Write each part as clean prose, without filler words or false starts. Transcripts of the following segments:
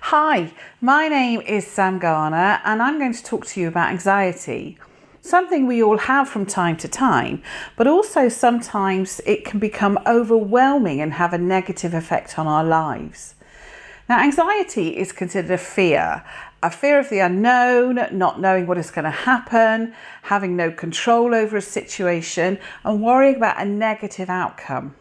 Hi, my name is Sam Garner and I'm going to talk to you about anxiety. Something we all have from time to time, but also sometimes it can become overwhelming and have a negative effect on our lives. Now, anxiety is considered a fear of the unknown, not knowing what is going to happen, having no control over a situation and worrying about a negative outcome.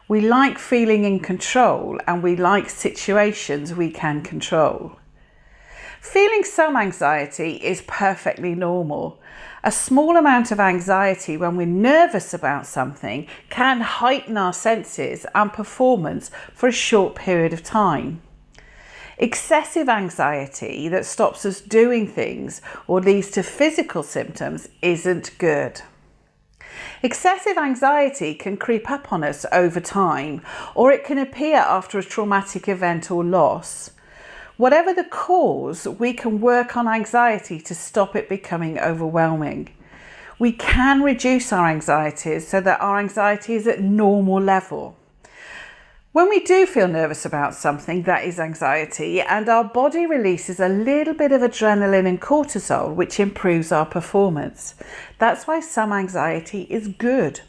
We like feeling in control and we like situations we can control. Feeling some anxiety is perfectly normal. A small amount of anxiety when we're nervous about something can heighten our senses and performance for a short period of time. Excessive anxiety that stops us doing things or leads to physical symptoms isn't good. Excessive anxiety can creep up on us over time, or it can appear after a traumatic event or loss. Whatever the cause, we can work on anxiety to stop it becoming overwhelming. We can reduce our anxieties so that our anxiety is at normal level. When we do feel nervous about something, that is anxiety, and our body releases a little bit of adrenaline and cortisol, which improves our performance. That's why some anxiety is good.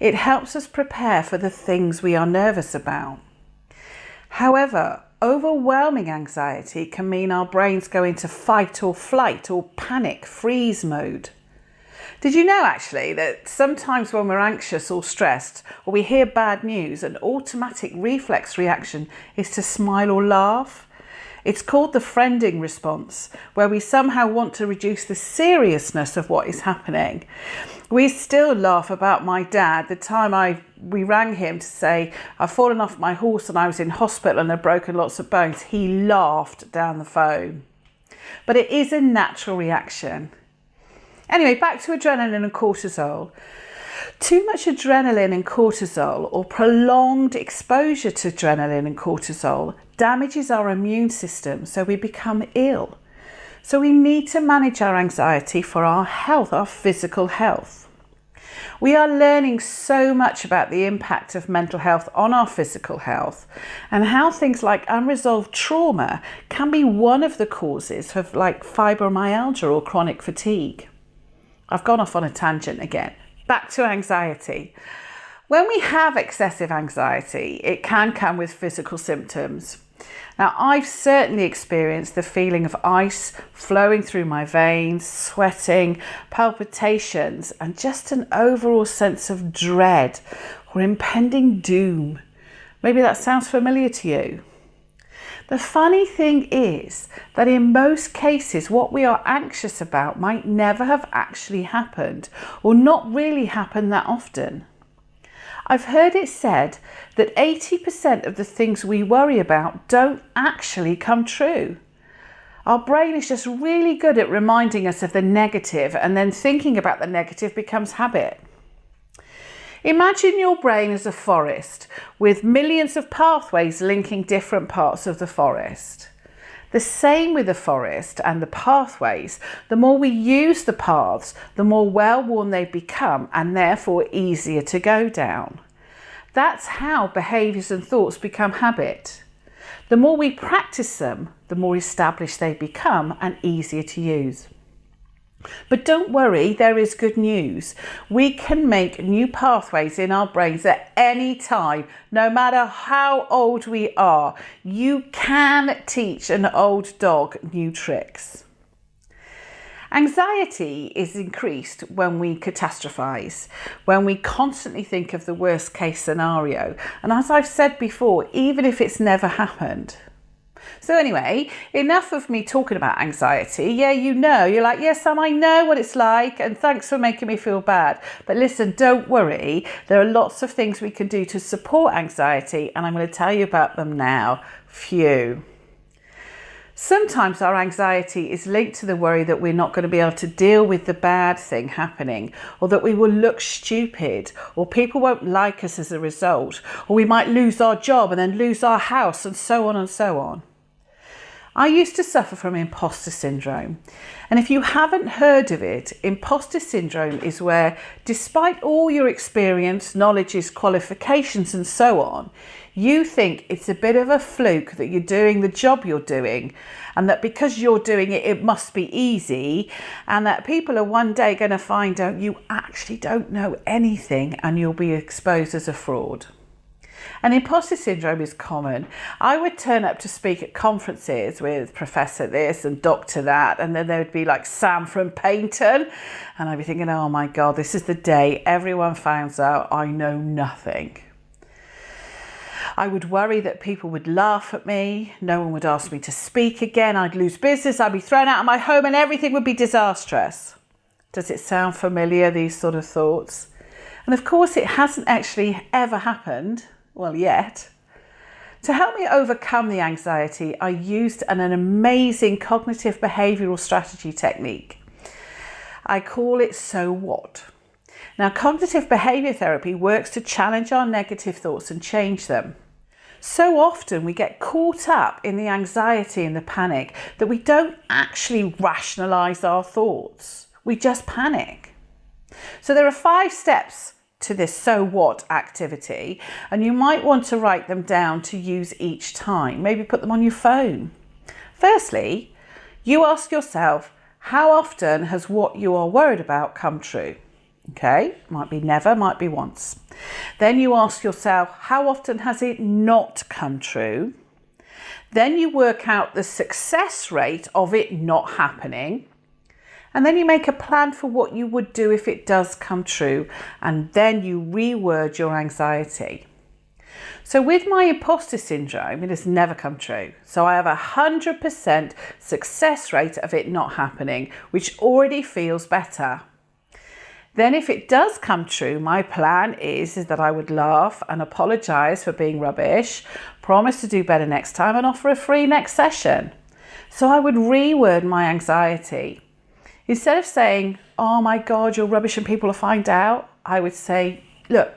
It helps us prepare for the things we are nervous about. However, overwhelming anxiety can mean our brains go into fight or flight or panic freeze mode. Did you know actually that sometimes when we're anxious or stressed or we hear bad news, an automatic reflex reaction is to smile or laugh? It's called the friending response, where we somehow want to reduce the seriousness of what is happening. We still laugh about my dad. The time we rang him to say I've fallen off my horse and I was in hospital and I'd broken lots of bones, he laughed down the phone. But it is a natural reaction. Anyway, back to adrenaline and cortisol. Too much adrenaline and cortisol, or prolonged exposure to adrenaline and cortisol, damages our immune system, so we become ill. So we need to manage our anxiety for our health, our physical health. We are learning so much about the impact of mental health on our physical health and how things like unresolved trauma can be one of the causes of like fibromyalgia or chronic fatigue. I've gone off on a tangent again. Back to anxiety. When we have excessive anxiety, it can come with physical symptoms. Now, I've certainly experienced the feeling of ice flowing through my veins, sweating, palpitations, and just an overall sense of dread or impending doom. Maybe that sounds familiar to you. The funny thing is that in most cases, what we are anxious about might never have actually happened or not really happen that often. I've heard it said that 80% of the things we worry about don't actually come true. Our brain is just really good at reminding us of the negative, and then thinking about the negative becomes habit. Imagine your brain as a forest with millions of pathways linking different parts of the forest. The same with the forest and the pathways. The more we use the paths, the more well-worn they become and therefore easier to go down. That's how behaviours and thoughts become habit. The more we practice them, the more established they become and easier to use. But don't worry, there is good news. We can make new pathways in our brains at any time, no matter how old we are. You can teach an old dog new tricks. Anxiety is increased when we catastrophize, when we constantly think of the worst case scenario. And as I've said before, even if it's never happened. So anyway, enough of me talking about anxiety. Yeah, you're like, yes, Sam, I know what it's like, and thanks for making me feel bad. But listen, don't worry. There are lots of things we can do to support anxiety, and I'm going to tell you about them now. Phew. Sometimes our anxiety is linked to the worry that we're not going to be able to deal with the bad thing happening, or that we will look stupid, or people won't like us as a result, or we might lose our job and then lose our house, and so on and so on. I used to suffer from imposter syndrome. And if you haven't heard of it, imposter syndrome is where, despite all your experience, knowledges, qualifications, and so on, you think it's a bit of a fluke that you're doing the job you're doing, and that because you're doing it, it must be easy, and that people are one day going to find out you actually don't know anything and you'll be exposed as a fraud. And imposter syndrome is common. I would turn up to speak at conferences with Professor this and Doctor that, and then there would be like Sam from Payton, and I'd be thinking, oh my God, this is the day everyone finds out I know nothing. I would worry that people would laugh at me, no one would ask me to speak again, I'd lose business, I'd be thrown out of my home, and everything would be disastrous. Does it sound familiar, these sort of thoughts? And of course it hasn't actually ever happened. Well, yet. To help me overcome the anxiety, I used an amazing cognitive behavioural strategy technique. I call it So What. Now, cognitive behaviour therapy works to challenge our negative thoughts and change them. So often we get caught up in the anxiety and the panic that we don't actually rationalise our thoughts. We just panic. So there are 5 steps to this So What activity, and you might want to write them down to use each time. Maybe put them on your phone. Firstly, you ask yourself, how often has what you are worried about come true? Okay, might be never, might be once. Then you ask yourself, how often has it not come true? Then you work out the success rate of it not happening. And then you make a plan for what you would do if it does come true, and then you reword your anxiety. So with my imposter syndrome, it has never come true. So I have 100% success rate of it not happening, which already feels better. Then if it does come true, my plan is that I would laugh and apologise for being rubbish, promise to do better next time, and offer a free next session. So I would reword my anxiety. Instead of saying, oh my God, you're rubbish and people will find out, I would say, look,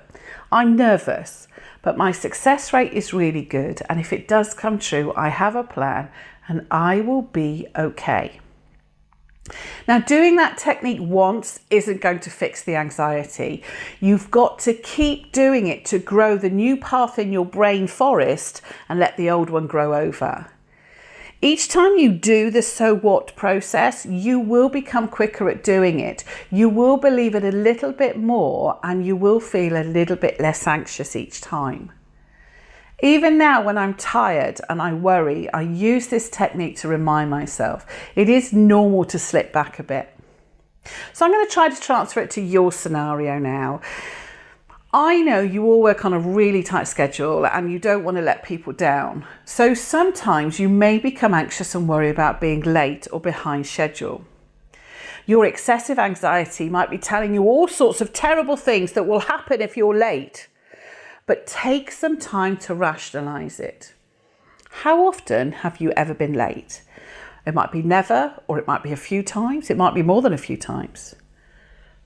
I'm nervous, but my success rate is really good. And if it does come true, I have a plan and I will be okay. Now, doing that technique once isn't going to fix the anxiety. You've got to keep doing it to grow the new path in your brain forest and let the old one grow over. Each time you do the So What process, you will become quicker at doing it. You will believe it a little bit more and you will feel a little bit less anxious each time. Even now when I'm tired and I worry, I use this technique to remind myself it is normal to slip back a bit. So I'm going to try to transfer it to your scenario now. I know you all work on a really tight schedule and you don't want to let people down. So sometimes you may become anxious and worry about being late or behind schedule. Your excessive anxiety might be telling you all sorts of terrible things that will happen if you're late. But take some time to rationalise it. How often have you ever been late? It might be never, or it might be a few times. It might be more than a few times.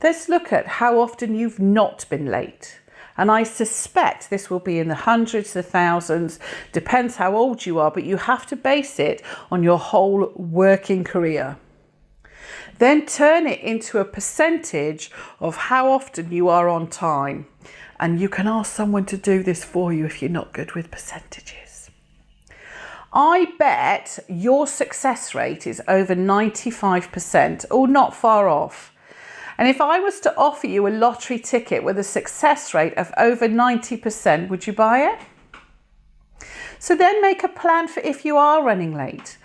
Let's look at how often you've not been late. And I suspect this will be in the hundreds, the thousands, depends how old you are, but you have to base it on your whole working career. Then turn it into a percentage of how often you are on time. And you can ask someone to do this for you if you're not good with percentages. I bet your success rate is over 95%, or not far off. And if I was to offer you a lottery ticket with a success rate of over 90%, would you buy it? So then make a plan for if you are running late.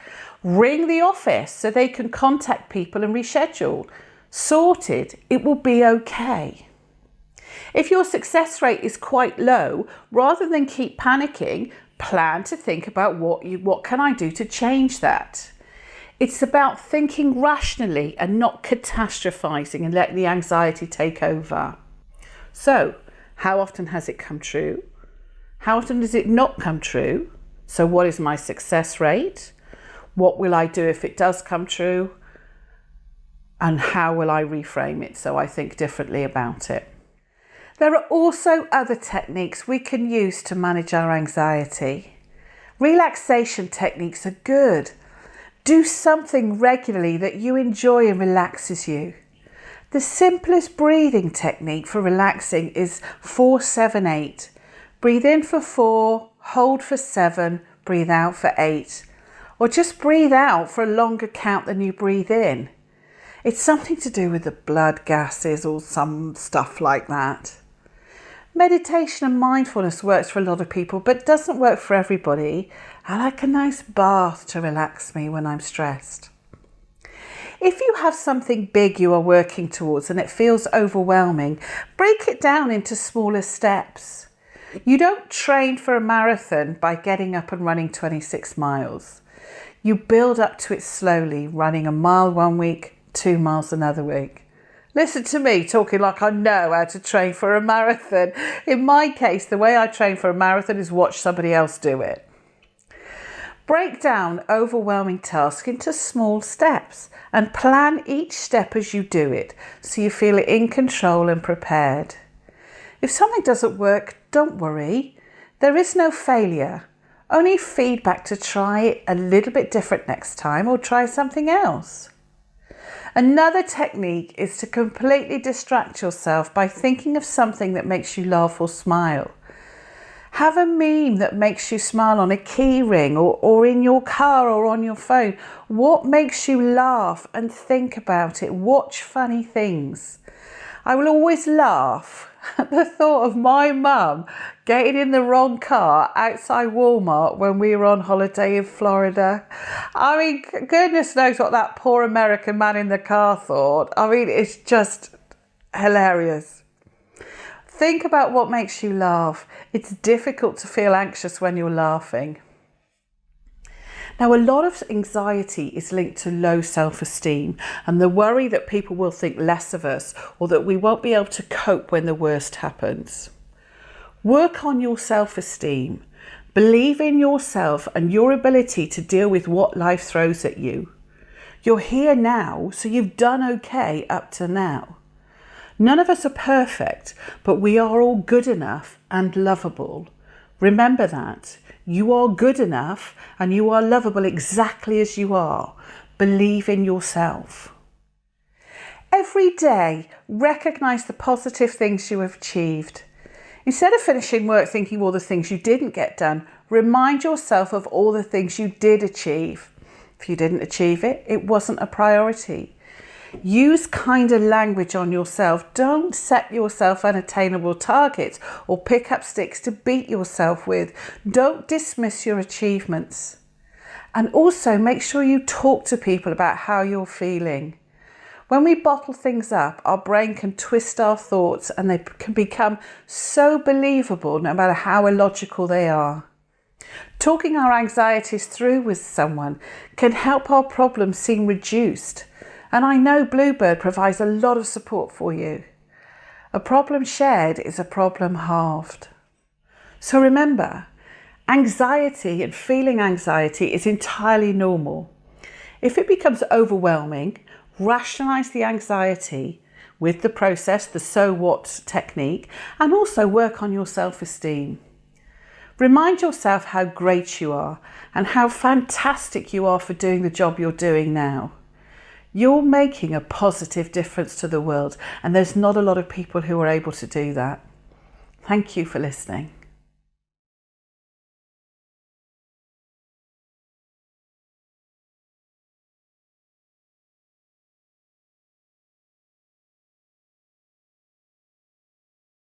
Ring the office so they can contact people and reschedule. Sorted, it will be okay. If your success rate is quite low, rather than keep panicking, plan to think about what can I do to change that. It's about thinking rationally and not catastrophizing and letting the anxiety take over. So, how often has it come true? How often does it not come true? So what is my success rate? What will I do if it does come true? And how will I reframe it so I think differently about it? There are also other techniques we can use to manage our anxiety. Relaxation techniques are good. Do something regularly that you enjoy and relaxes you. The simplest breathing technique for relaxing is 4-7-8. Breathe in for 4, hold for 7, breathe out for 8. Or just breathe out for a longer count than you breathe in. It's something to do with the blood gases or some stuff like that. Meditation and mindfulness works for a lot of people, but doesn't work for everybody. I like a nice bath to relax me when I'm stressed. If you have something big you are working towards and it feels overwhelming, break it down into smaller steps. You don't train for a marathon by getting up and running 26 miles. You build up to it slowly, running a mile one week, 2 miles another week. Listen to me talking like I know how to train for a marathon. In my case, the way I train for a marathon is watch somebody else do it. Break down overwhelming tasks into small steps and plan each step as you do it so you feel in control and prepared. If something doesn't work, don't worry. There is no failure, only feedback to try it a little bit different next time or try something else. Another technique is to completely distract yourself by thinking of something that makes you laugh or smile. Have a meme that makes you smile on a key ring or in your car or on your phone. What makes you laugh, and think about it. Watch funny things. I will always laugh at the thought of my mum getting in the wrong car outside Walmart when we were on holiday in Florida. I mean, goodness knows what that poor American man in the car thought. I mean, it's just hilarious. Think about what makes you laugh. It's difficult to feel anxious when you're laughing. Now, a lot of anxiety is linked to low self-esteem and the worry that people will think less of us or that we won't be able to cope when the worst happens. Work on your self-esteem. Believe in yourself and your ability to deal with what life throws at you. You're here now, so you've done okay up to now. None of us are perfect, but we are all good enough and lovable. Remember that. You are good enough and you are lovable exactly as you are. Believe in yourself. Every day, recognise the positive things you have achieved. Instead of finishing work thinking all the things you didn't get done, remind yourself of all the things you did achieve. If you didn't achieve it, it wasn't a priority. Use kinder language on yourself. Don't set yourself unattainable targets or pick up sticks to beat yourself with. Don't dismiss your achievements. And also make sure you talk to people about how you're feeling. When we bottle things up, our brain can twist our thoughts and they can become so believable no matter how illogical they are. Talking our anxieties through with someone can help our problems seem reduced. And I know Bluebird provides a lot of support for you. A problem shared is a problem halved. So remember, anxiety and feeling anxiety is entirely normal. If it becomes overwhelming, rationalise the anxiety with the process, the so what technique, and also work on your self-esteem. Remind yourself how great you are and how fantastic you are for doing the job you're doing now. You're making a positive difference to the world, and there's not a lot of people who are able to do that. Thank you for listening.